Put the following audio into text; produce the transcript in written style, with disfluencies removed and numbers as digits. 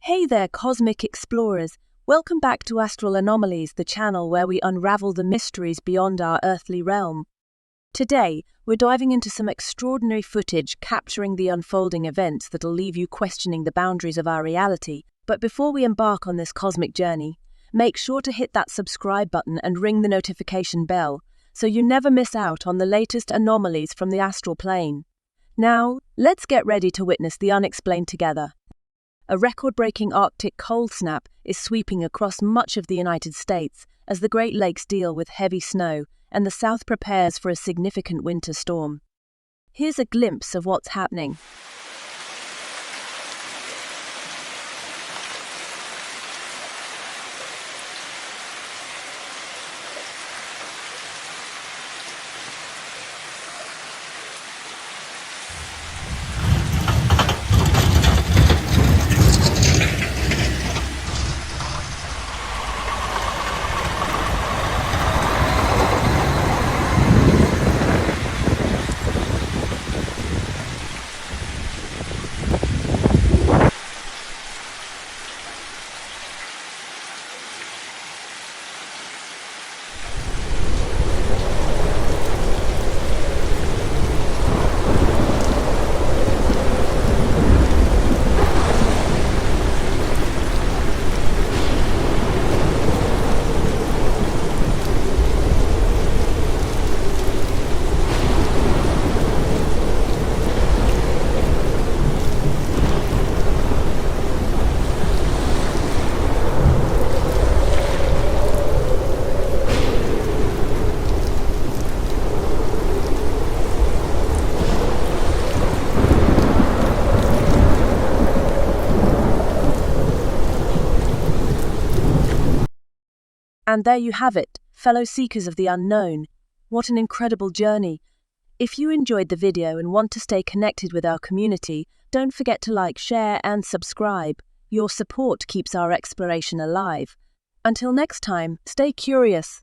Hey there, cosmic explorers! Welcome back to Astral Anomalies, the channel where we unravel the mysteries beyond our earthly realm. Today, we're diving into some extraordinary footage capturing the unfolding events that'll leave you questioning the boundaries of our reality. But before we embark on this cosmic journey, make sure to hit that subscribe button and ring the notification bell so you never miss out on the latest anomalies from the astral plane. Now, let's get ready to witness the unexplained together. A record-breaking Arctic cold snap is sweeping across much of the United States as the Great Lakes deal with heavy snow and the South prepares for a significant winter storm. Here's a glimpse of what's happening. And there you have it, fellow seekers of the unknown. What an incredible journey. If you enjoyed the video and want to stay connected with our community, don't forget to like, share, and subscribe. Your support keeps our exploration alive. Until next time, stay curious.